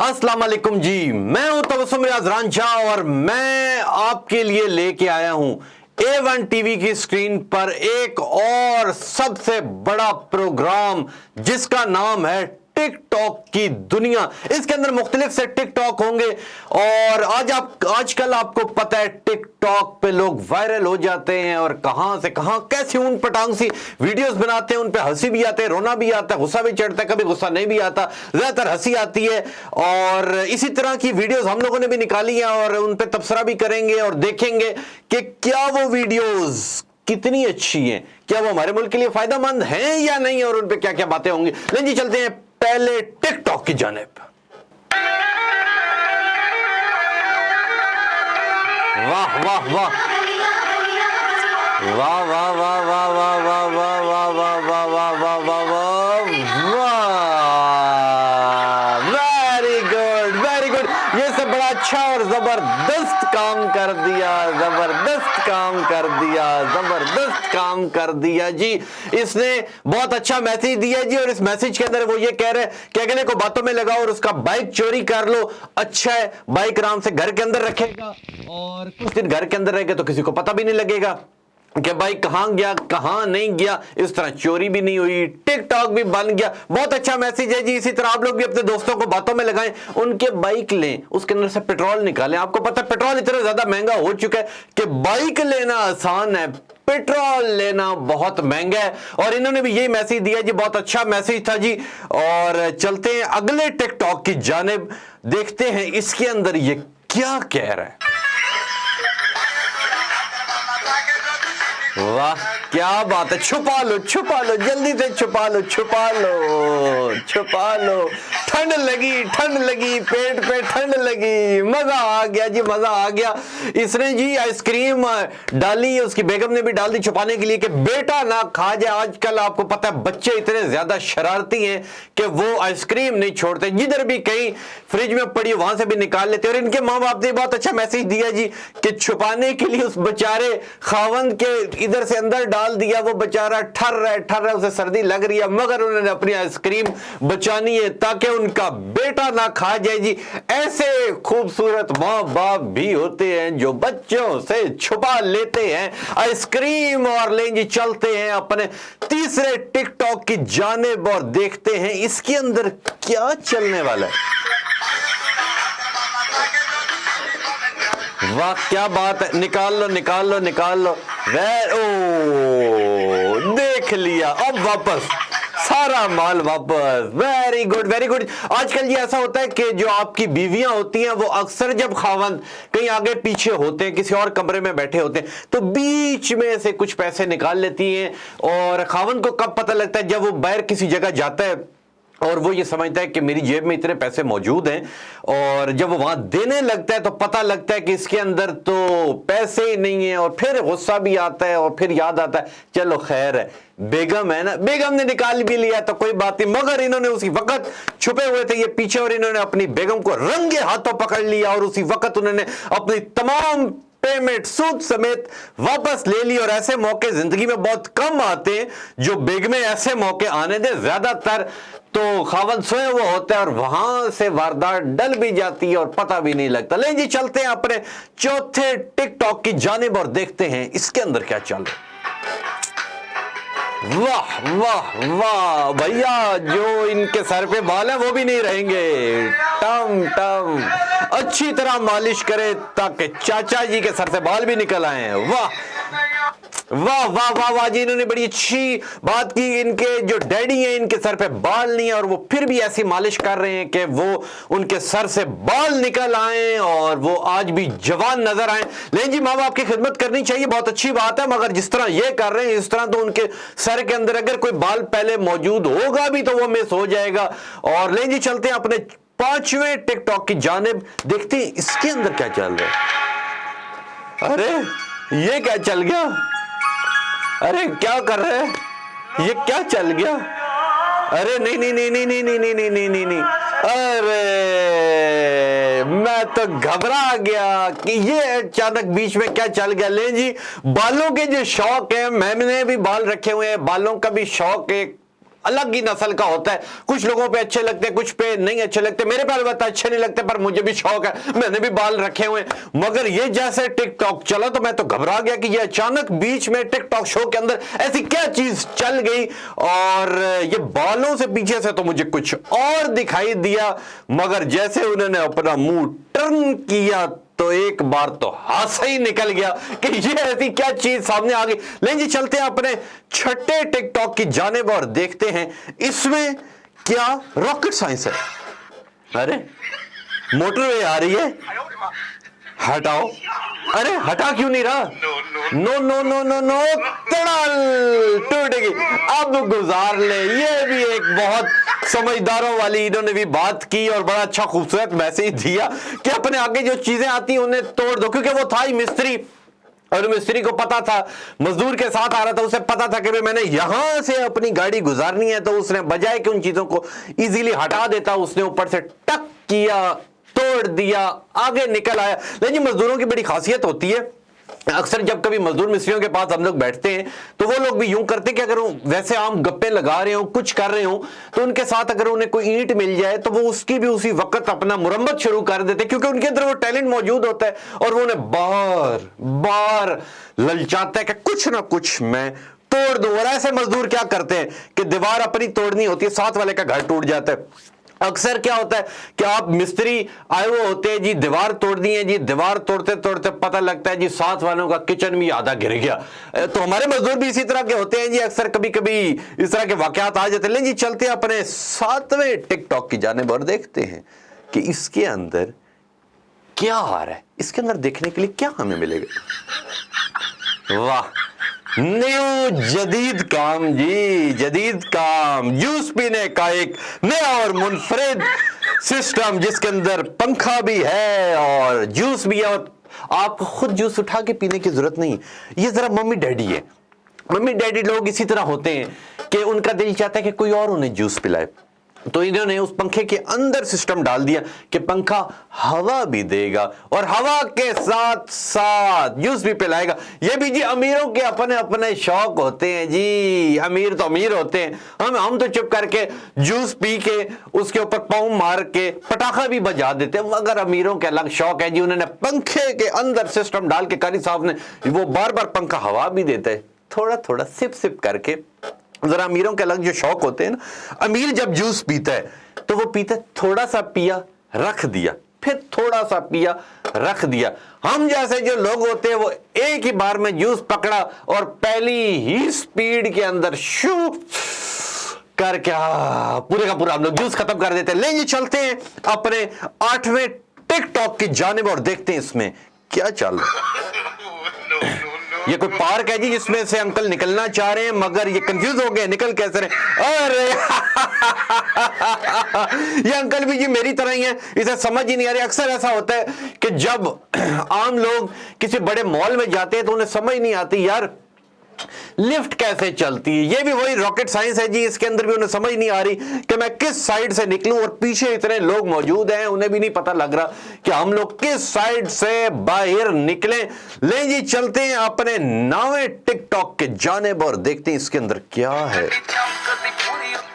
अस्सलाम वालेकुम जी, मैं हूं तबस्सुम रियाज रांझा और मैं आपके लिए लेके आया हूं A1 टीवी की स्क्रीन पर एक और सबसे बड़ा प्रोग्राम जिसका नाम है टिकटॉक की दुनिया। इसके अंदर मुख्तलिफ से टिकटॉक होंगे और आजकल आपको पता है टिकटॉक पे लोग वायरल हो जाते हैं और कहां से कहां कैसी ऊन पटांग सी वीडियोस बनाते हैं। उन पे हंसी भी आते है, रोना भी आता है, गुस्सा भी चढ़ता है, कभी गुस्सा नहीं भी आता, ज्यादातर हंसी आती है। और इसी तरह की वीडियोस हम लोगों ने भी निकाली है और उन पे तबसरा भी करेंगे और देखेंगे कि क्या वो वीडियोस कितनी अच्छी हैं, क्या वो हमारे मुल्क के लिए फायदेमंद हैं या नहीं, और उन पे क्या क्या बातें होंगी। लेकिन जी चलते हैं पहले टिकटॉक की जानिब। वाह वाह वाह वाह वाह वाह वाह वाह वाह वाह वाह वाह वाह वाह वाह वाह वाह, वेरी गुड वेरी गुड। ये सब बड़ा अच्छा और जबरदस्त काम कर दिया, जबरदस्त काम कर दिया, जबरदस्त काम कर दिया जी। इसने बहुत अच्छा मैसेज दिया जी और इस मैसेज के अंदर वो ये कह रहे हैं कि अगले को बातों में लगाओ और उसका बाइक चोरी कर लो। अच्छा है, बाइक आराम से घर के अंदर रखेगा और कुछ दिन घर के अंदर रहेगा तो किसी को पता भी नहीं लगेगा कि भाई कहां गया कहां नहीं गया। इस तरह चोरी भी नहीं हुई, टिकटॉक भी बन गया। बहुत अच्छा मैसेज है जी। इसी तरह आप लोग भी अपने दोस्तों को बातों में लगाएं, उनके बाइक लें, उसके अंदर से पेट्रोल निकालें। आपको पता है पेट्रोल इतना ज्यादा महंगा हो चुका है कि बाइक लेना आसान है, पेट्रोल लेना बहुत महंगा है। और इन्होंने भी यही मैसेज दिया जी, बहुत अच्छा मैसेज था जी। और चलते हैं अगले टिकटॉक की जानिब, देखते हैं इसके अंदर ये क्या कह रहा है। वाह क्या बात है, छुपा लो छुपा लो, जल्दी से छुपा लो छुपा लो छुपा लो। ठंड लगी पेट पे ठंड लगी, मजा आ गया जी, मजा आ गया। इसने जी आइसक्रीम डाली, उसकी बेगम ने भी डाल दी छुपाने के लिए कि बेटा ना खा जाए। आजकल आपको पता है बच्चे इतने ज्यादा शरारती हैं कि वो आइसक्रीम नहीं छोड़ते, जिधर भी कहीं फ्रिज में पड़ी वहां से भी निकाल लेते। और इनके माँ बाप ने बहुत अच्छा मैसेज दिया जी कि छुपाने के लिए उस बेचारे खावंद के इधर से अंदर डाल दिया, वो बेचारा ठर रहा है, उसे सर्दी लग रही है, मगर उन्होंने अपनी आइसक्रीम बचानी है ताकि उनका बेटा ना खा जाए जी। ऐसे खूबसूरत माँ बाप भी होते हैं जो बच्चों से छुपा लेते हैं आइसक्रीम। और लें जी चलते हैं अपने तीसरे टिकटॉक की जानिब और देखते हैं इसके अंदर क्या चलने वाला है। वाह क्या बात है, निकाल लो निकाल लो निकाल लो। ओ देख लिया, अब वापस सारा माल वापस। Very good very good. आजकल ये ऐसा होता है कि जो आपकी बीवियां होती हैं वो अक्सर जब खावंद कहीं आगे पीछे होते हैं, किसी और कमरे में बैठे होते हैं, तो बीच में से कुछ पैसे निकाल लेती हैं। और खावंद को कब पता लगता है, जब वो बाहर किसी जगह जाता है और वो ये समझता है कि मेरी जेब में इतने पैसे मौजूद हैं, और जब वो वहां देने लगता है तो पता लगता है कि इसके अंदर तो पैसे ही नहीं है। और फिर गुस्सा भी आता है और फिर याद आता है चलो खैर है, बेगम है ना, बेगम ने निकाल भी लिया तो कोई बात नहीं। मगर इन्होंने उसी वक्त छुपे हुए थे ये पीछे और इन्होंने अपनी बेगम को रंगे हाथों पकड़ लिया और उसी वक्त उन्होंने अपनी तमाम पेमेंट सूद समेत वापस ले ली। और ऐसे मौके जिंदगी में बहुत कम आते हैं जो बेगमें ऐसे मौके आने दे, ज्यादातर तो खावंद सोए हुआ होता है और वहां से वारदात डल भी जाती है और पता भी नहीं लगता। लेकिन जी चलते हैं अपने चौथे टिकटॉक की जानिब और देखते हैं इसके अंदर क्या चल रहा है। वाह वाह वाह भैया, जो इनके सर पे बाल है वो भी नहीं रहेंगे, टम टम अच्छी तरह मालिश करे ताकि चाचा जी के सर से बाल भी निकल आए। वाह वाह वाह वाह वाह जी, इन्होंने बड़ी अच्छी बात की। इनके जो डैडी हैं इनके सर पे बाल नहीं है और वो फिर भी ऐसी मालिश कर रहे हैं कि वो उनके सर से बाल निकल आए और वो आज भी जवान नजर आए। लेकिन जी माँ बाप की खिदमत करनी चाहिए, बहुत अच्छी बात है, मगर जिस तरह ये कर रहे हैं इस तरह तो उनके सर के अंदर अगर कोई बाल पहले मौजूद होगा भी तो वो मिस हो जाएगा। और लेकिन जी चलते हैं अपने पांचवें टिकटॉक की जानिब, देखते हैं इसके अंदर क्या चल रहा है। अरे ये क्या चल गया, अरे क्या कर रहे हैं, ये क्या चल गया। अरे नहीं नहीं नहीं नहीं नहीं नहीं नहीं नहीं नहीं नहीं नहीं, अरे मैं तो घबरा गया कि ये अचानक बीच में क्या चल गया। ले जी बालों के जो शौक है, मैंने भी बाल रखे हुए हैं, बालों का भी शौक है, अलग ही नस्ल का होता है। कुछ लोगों पे अच्छे लगते हैं, कुछ पे नहीं अच्छे लगते। मेरे पे अलबत्ता अच्छे नहीं लगते, पर मुझे भी शौक है, मैंने भी बाल रखे हुए। मगर ये जैसे टिकटॉक चला तो मैं तो घबरा गया कि ये अचानक बीच में टिकटॉक शो के अंदर ऐसी क्या चीज चल गई, और ये बालों से पीछे से तो मुझे कुछ और दिखाई दिया। मगर जैसे उन्होंने अपना मुंह टर्न किया तो एक बार तो हाथ ही निकल गया कि ये ऐसी क्या चीज सामने आ गई। लेकिन जी चलते हैं अपने छठे टिकटॉक की जानिब और देखते हैं इसमें क्या रॉकेट साइंस है। अरे मोटरवे आ रही है, हटाओ। अरे हटा क्यों नहीं रहा? No no no no no, तड़ल टूटेगी, अब गुजार ले। ये भी एक बहुत समझदारों वाली इन्होंने भी बात की और बड़ा अच्छा खूबसूरत मैसेज दिया कि अपने आगे जो चीजें आती हैं उन्हें तोड़ दो। क्योंकि वो था ही मिस्त्री, और मिस्त्री को पता था, मजदूर के साथ आ रहा था, उसे पता था कि भाई मैंने यहां से अपनी गाड़ी गुजारनी है। तो उसने बजाय कि उन चीजों को इजीली हटा देता, उसने ऊपर से टक किया, तोड़ दिया, आगे निकल आया। लेकिन मजदूरों की बड़ी खासियत होती है, अक्सर जब कभी मजदूर मिस्त्रियों के पास हम लोग बैठते हैं तो वो लोग भी यूं करते कि अगर वो वैसे आम गप्पे लगा रहे हो, कुछ कर रहे हो, तो उनके साथ अगर उन्हें कोई ईंट मिल जाए तो वो उसकी भी उसी वक्त अपना मुरम्मत शुरू कर देते, क्योंकि उनके अंदर वो टैलेंट मौजूद होता है और वो उन्हें बार बार ललचाता है कि कुछ ना कुछ मैं तोड़ दूं। और ऐसे मजदूर क्या करते हैं कि दीवार अपनी तोड़नी होती है, साथ वाले का घर टूट जाता है। अक्सर क्या होता है कि आप मिस्त्री आए हुए होते हैं जी, दीवार तोड़ दी है जी, दीवार तोड़ते तोड़ते पता लगता है जी साथ वालों का किचन भी आधा गिर गया। तो हमारे मजदूर भी इसी तरह के होते हैं जी, अक्सर कभी कभी इस तरह के वाकयात आ जाते हैं। जी चलते हैं अपने सातवें टिकटॉक की जानिब और देखते हैं कि इसके अंदर क्या आ रहा है, इसके अंदर देखने के लिए क्या हमें मिलेगा। वाह, न्यू जदीद काम जी, जदीद काम, जूस पीने का एक नया और मुनफरिद सिस्टम जिसके अंदर पंखा भी है और जूस भी है, और आपको खुद जूस उठा के पीने की जरूरत नहीं। ये जरा मम्मी डैडी है, मम्मी डैडी लोग इसी तरह होते हैं कि उनका दिल चाहता है कि कोई और उन्हें जूस पिलाए, तो इन्होंने उस पंखे के अंदर सिस्टम डाल दिया कि पंखा हवा भी देगा और हवा के साथ साथ जूस भी पिलाएगा। ये भी जी अमीरों के अपने अपने शौक होते हैं जी, अमीर तो अमीर होते हैं, हम तो चुप करके जूस पी के उसके ऊपर पाँव मार के पटाखा भी बजा देते हैं। मगर अमीरों के अलग शौक है जी, उन्होंने पंखे के अंदर सिस्टम डाल के, कारी साहब ने वो बार बार पंखा हवा भी देता है, थोड़ा थोड़ा सिप सिप करके। जरा अमीरों के अलग जो शौक होते हैं ना, अमीर जब जूस पीता है तो वो पीता है, थोड़ा सा पिया रख दिया, फिर थोड़ा सा पिया रख दिया। हम जैसे जो लोग होते हैं वो एक ही बार में जूस पकड़ा और पहली ही स्पीड के अंदर शू करके पूरे का पूरा हम लोग जूस खत्म कर देते हैं। लेंगे चलते हैं अपने आठवें टिकटॉक की जानिब और देखते हैं इसमें क्या चल रहा है। ये कोई पार्क है जी जिसमें से अंकल निकलना चाह रहे हैं, मगर ये कंफ्यूज हो गए निकल कैसे रहे। अरे ये अंकल भी जी मेरी तरह ही है, इसे समझ ही नहीं आ रही। अक्सर ऐसा होता है कि जब आम लोग किसी बड़े मॉल में जाते हैं तो उन्हें समझ नहीं आती यार लिफ्ट कैसे चलती है। ये भी वही रॉकेट साइंस है जी, इसके अंदर भी उन्हें समझ नहीं आ रही कि मैं किस साइड से निकलूं, और पीछे इतने लोग मौजूद हैं उन्हें भी नहीं पता लग रहा कि हम लोग किस साइड से बाहर निकले। ले जी चलते हैं अपने नवे टिकटॉक के जानिब और देखते हैं इसके अंदर क्या है।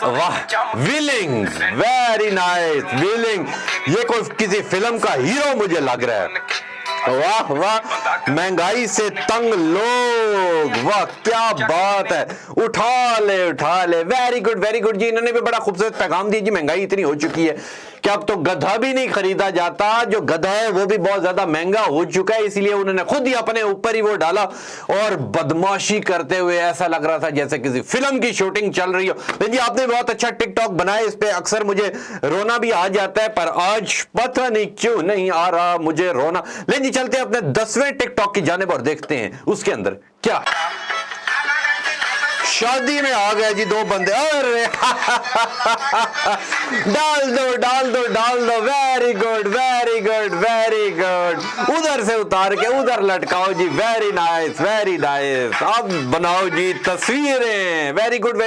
वाह, विलिंग, वेरी नाइस विलिंग, ये कोई किसी फिल्म का हीरो मुझे लग रहा है। वाह वाह, महंगाई से तंग लोग, वाह क्या बात है, उठा ले, वेरी गुड जी। इन्होंने भी बड़ा खूबसूरत पैगाम दिया जी, महंगाई इतनी हो चुकी है कि अब तो गधा भी नहीं खरीदा जाता, जो गधा है वो भी बहुत ज्यादा महंगा हो चुका है, इसलिए उन्होंने खुद ही अपने ऊपर ही वो डाला और बदमाशी करते हुए ऐसा लग रहा था जैसे किसी फिल्म की शूटिंग चल रही हो। जी आपने बहुत अच्छा टिकटॉक बनाया, इस पे अक्सर मुझे रोना भी आ जाता है, पर आज पता नहीं क्यों नहीं आ रहा मुझे रोना। लेकिन चलते हैं अपने 10वें टिकटॉक की जानिब और देखते हैं उसके अंदर क्या। शादी में आ गए जी दो बंदे, अरे डाल दो, वेरी गुड, उधर से उतार के उधर लटकाओ जी, वेरी नाइस। अब बनाओ जी तस्वीरें, वेरी गुड।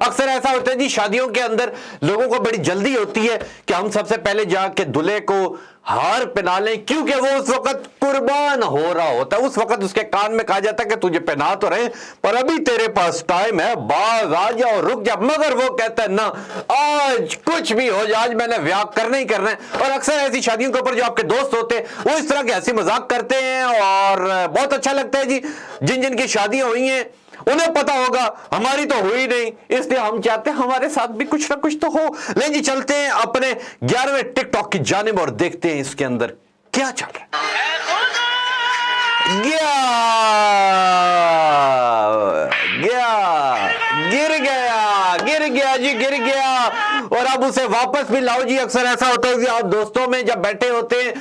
अक्सर ऐसा होता है जी शादियों के अंदर लोगों को बड़ी जल्दी होती है कि हम सबसे पहले जाके दूल्हे को हार पहना लें, क्योंकि वो उस वक्त कुर्बान हो रहा होता है। उस वक्त उसके कान में कहा जाता है कि तुझे पहना तो रहे पर अभी तेरे पास टाइम है, बाज आ जाओ, रुक जा। मगर वो कहता है ना, आज कुछ भी हो जाए, आज मैंने ब्याह करना ही करना है। और अक्सर ऐसी शादियों के ऊपर जो आपके दोस्त होते हैं वो इस तरह के हंसी मजाक करते हैं और बहुत अच्छा लगता है जी। जिन जिन की शादियां हुई हैं उन्हें पता होगा, हमारी तो हुई नहीं, इसलिए हम चाहते हैं हमारे साथ भी कुछ ना कुछ तो हो। लेकिन जी चलते हैं अपने 11वें टिकटॉक की जानिब और देखते हैं इसके अंदर क्या चल रहा है। गया गिर गया जी, गिर गया। और अब उसे वापस भी लाओ जी। अक्सर ऐसा होता है कि आप दोस्तों में जब बैठे होते हैं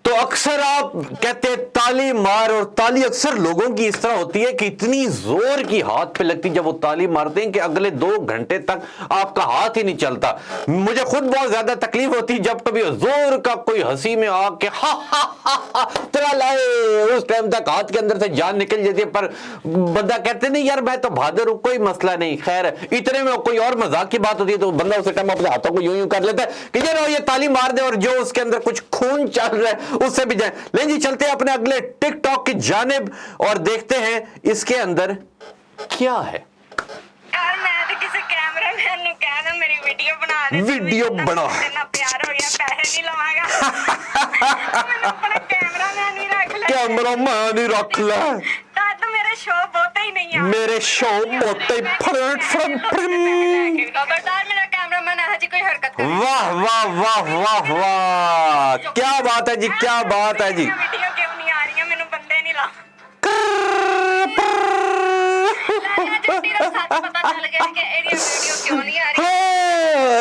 तो अक्सर आप कहते हैं ताली मार, और ताली अक्सर लोगों की इस तरह होती है कि इतनी जोर की हाथ पे लगती है जब वो ताली मारते हैं कि अगले 2 घंटे तक आपका हाथ ही नहीं चलता। मुझे खुद बहुत ज्यादा तकलीफ होती है जब कभी जोर का कोई हंसी में आके तेरा लाए, उस टाइम तक हाथ के अंदर से जान निकल जाती है। पर बंदा कहते नहीं यार मैं तो बहादुर हूं, कोई मसला नहीं। खैर इतने में कोई और मजाक की बात होती है तो बंदा उस टाइम अपने हाथों को यूं यूं कर लेता है कि ये ताली मार दे और जो उसके अंदर कुछ खून चल रहा है उससे भी जाए। लेकिन जी चलते हैं अपने अगले टिकटॉक की जानिब और देखते हैं इसके अंदर क्या है। यार मैं तो किसी कैमरामैन ने कहा ना मेरी वीडियो बना दे, वीडियो बना, इतना प्यार हो गया, पैसे नहीं लवाएगा। मैंने अपना कैमरामैन ही रख ले, कैमरामैन ही रख ले, तो मेरे शो होते ही नहीं है। मेरे शो होते ही मेरा कैमरामैन है जी, कोई हरकत कर। वाह वाह वाह वाह वाह, क्या बात है जी, क्या बात है जी। वीडियो क्यों नहीं आ रही है, मैंने बंदे नहीं ला। पता चल गया कि वीडियो क्यों नहीं आ रही।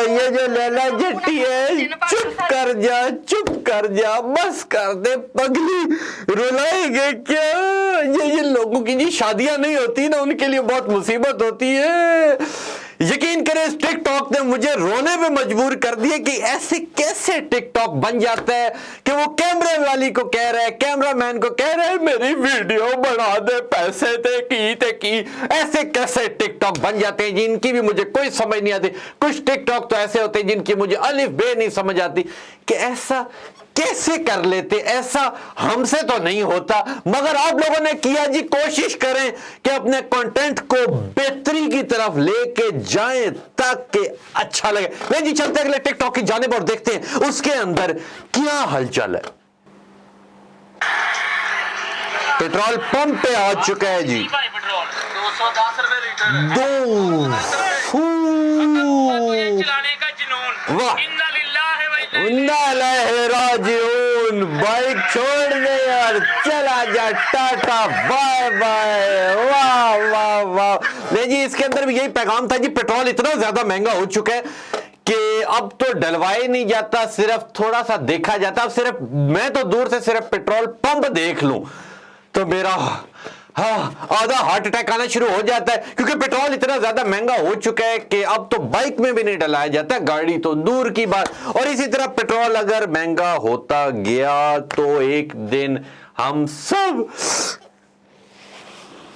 ये जो लैला जट्टी है, चुप कर जा, चुप कर जा, बस कर दे पगली, रुलाएंगे क्या। ये लोगों की जी शादियां नहीं होती ना, उनके लिए बहुत मुसीबत होती है। यकीन करें इस टिकटॉक ने मुझे रोने पे मजबूर कर दिया कि ऐसे कैसे टिकटॉक बन जाता है कि वो कैमरे वाली को कह रहा है, कैमरामैन को कह रहा है मेरी वीडियो बना दे, पैसे ते की। ऐसे कैसे टिकटॉक बन जाते हैं जिनकी भी मुझे कोई समझ नहीं आती। कुछ टिकटॉक तो ऐसे होते हैं जिनकी मुझे अलिफ बे नहीं समझ आती कि ऐसा कैसे कर लेते, ऐसा हमसे तो नहीं होता। मगर आप लोगों ने किया जी, कोशिश करें कि अपने कंटेंट को बेहतरी की तरफ लेके जाएं ताकि अच्छा लगे। लेकिन जी चलते अगले टिकटॉक की जानिब और देखते हैं उसके अंदर क्या हलचल है। पेट्रोल पंप पे आ चुका है जी, 210 रुपए लीटर। चलाने का जुनून। वाह, राजीवन बाइक छोड़ दे यार, चला जा, टाटा बाय बाय। वाह वाह वाह। नहीं जी इसके अंदर भी यही पैगाम था जी, पेट्रोल इतना ज्यादा महंगा हो चुका है कि अब तो डलवाए नहीं जाता, सिर्फ थोड़ा सा देखा जाता। अब सिर्फ मैं तो दूर से सिर्फ पेट्रोल पंप देख लूं तो मेरा आधा हार्ट अटैक आना शुरू हो जाता है, क्योंकि पेट्रोल इतना ज्यादा महंगा हो चुका है कि अब तो बाइक में भी नहीं डलाया जाता, गाड़ी तो दूर की बात। और इसी तरह पेट्रोल अगर महंगा होता गया तो एक दिन हम सब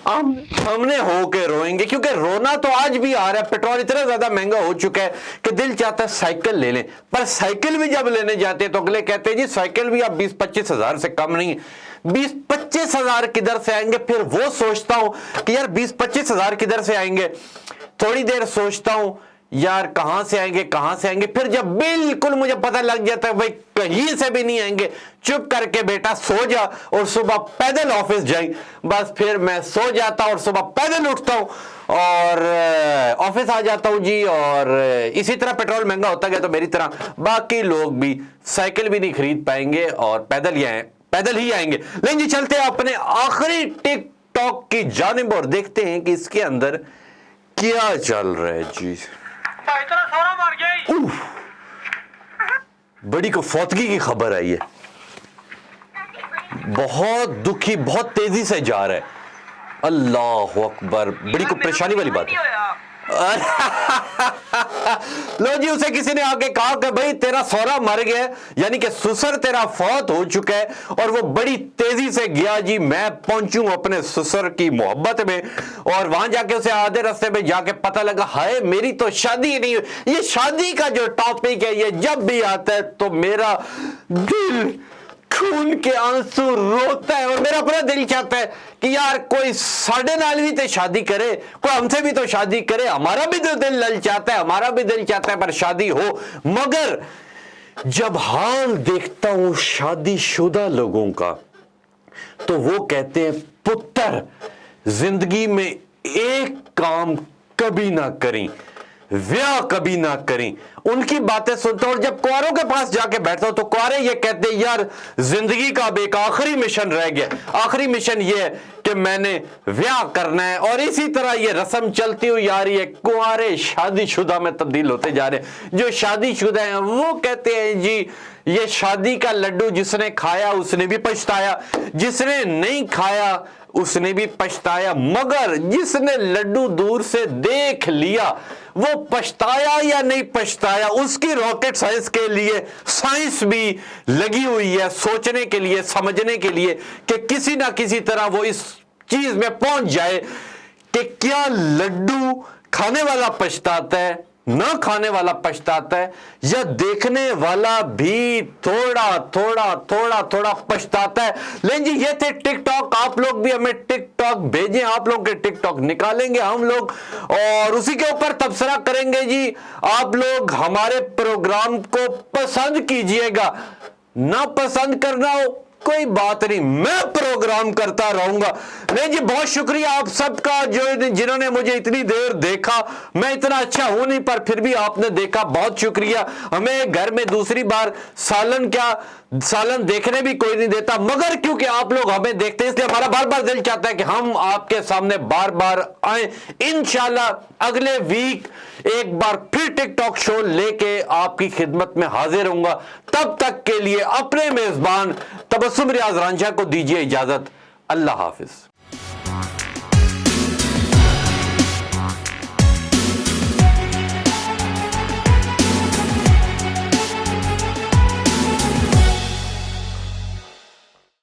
हमने होके रोएंगे, क्योंकि रोना तो आज भी आ रहा है। पेट्रोल इतना ज्यादा महंगा हो चुका है कि दिल चाहता है साइकिल ले लें, पर साइकिल भी जब लेने जाते हैं तो अगले कहते हैं जी साइकिल भी अब 20-25 हजार से कम नहीं है। 20-25 हजार किधर से आएंगे। फिर वो सोचता हूं कि यार 20-25 हजार किधर से आएंगे, थोड़ी देर सोचता हूं यार कहां से आएंगे। फिर जब बिल्कुल मुझे पता लग जाता है भाई कहीं से भी नहीं आएंगे, चुप करके बेटा सो जा और सुबह पैदल ऑफिस जाए। बस फिर मैं सो जाता और सुबह पैदल उठता हूं और ऑफिस आ जाता हूं जी। और इसी तरह पेट्रोल महंगा होता गया तो मेरी तरह बाकी लोग भी साइकिल भी नहीं खरीद पाएंगे और पैदल ही आएंगे। लेकिन जी चलते हैं अपने आखिरी टिकटॉक की जानिब और देखते हैं कि इसके अंदर क्या चल रहा है जी। इतना सारा मार गया। बड़ी को फौतगी की खबर आई है, बहुत दुखी, बहुत तेजी से जा रहा है। अल्लाह अकबर, बड़ी को परेशानी वाली बात है। लो जी, उसे किसी ने आके कहा कि भाई तेरा सौरा मर गया, यानी कि ससुर तेरा फौत हो चुका है, और वो बड़ी तेजी से गया जी मैं पहुंचूं अपने ससुर की मोहब्बत में, और वहां जाके उसे आधे रास्ते में जाके पता लगा हाय मेरी तो शादी नहीं हुई। ये शादी का जो टॉपिक है ये जब भी आता है तो मेरा दिल खून के आंसू रोता है, और मेरा अपना दिल चाहता है कि यार कोई साढ़े नाल भी तो शादी करे, कोई हमसे भी तो शादी करे, हमारा भी तो दिल ललचाता है, हमारा भी दिल चाहता है पर शादी हो। मगर जब हाल देखता हूं शादीशुदा लोगों का तो वो कहते हैं पुत्र जिंदगी में एक काम कभी ना करें, ब्याह कभी ना करें। उनकी बातें सुनता हूं और जब कुंवारों के पास जाके बैठता हूं तो कुंवारे ये कहते हैं यार जिंदगी का अब एक आखिरी मिशन रह गया, आखिरी मिशन ये है कि मैंने ब्याह करना है, और इसी तरह ये रस्म चलती हुई आ रही है। कुंवारे शादीशुदा में तब्दील होते जा रहे हैं। जो शादीशुदा हैं वो कहते हैं जी ये शादी का लड्डू जिसने खाया उसने भी पछताया, जिसने नहीं खाया उसने भी पछताया, मगर जिसने लड्डू दूर से देख लिया वो पछताया या नहीं पछताया, उसकी रॉकेट साइंस के लिए साइंस भी लगी हुई है, सोचने के लिए, समझने के लिए कि किसी ना किसी तरह वो इस चीज में पहुंच जाए कि क्या लड्डू खाने वाला पछताता है, ना खाने वाला पछताता है, या देखने वाला भी थोड़ा थोड़ा थोड़ा थोड़ा पछताता है। लेकिन जी ये थे टिकटॉक, आप लोग भी हमें टिकटॉक भेजें, आप लोग के टिकटॉक निकालेंगे हम लोग और उसी के ऊपर तबसरा करेंगे जी। आप लोग हमारे प्रोग्राम को पसंद कीजिएगा, ना पसंद करना हो कोई बात नहीं, मैं प्रोग्राम करता रहूंगा। नहीं जी बहुत शुक्रिया आप सबका जो जिन्होंने मुझे इतनी देर देखा। मैं इतना अच्छा हूं नहीं पर फिर भी आपने देखा, बहुत शुक्रिया। हमें घर में दूसरी बार सालन क्या सालन देखने भी कोई नहीं देता, मगर क्योंकि आप लोग हमें देखते हैं इसलिए हमारा बार बार दिल चाहता है कि हम आपके सामने बार बार आए। इंशाल्लाह अगले वीक एक बार फिर टिकटॉक शो लेके आपकी खिदमत में हाजिर होऊंगा। तब तक के लिए अपने मेजबान तबस्सुम रियाज रांझा को दीजिए इजाजत। अल्लाह हाफिज।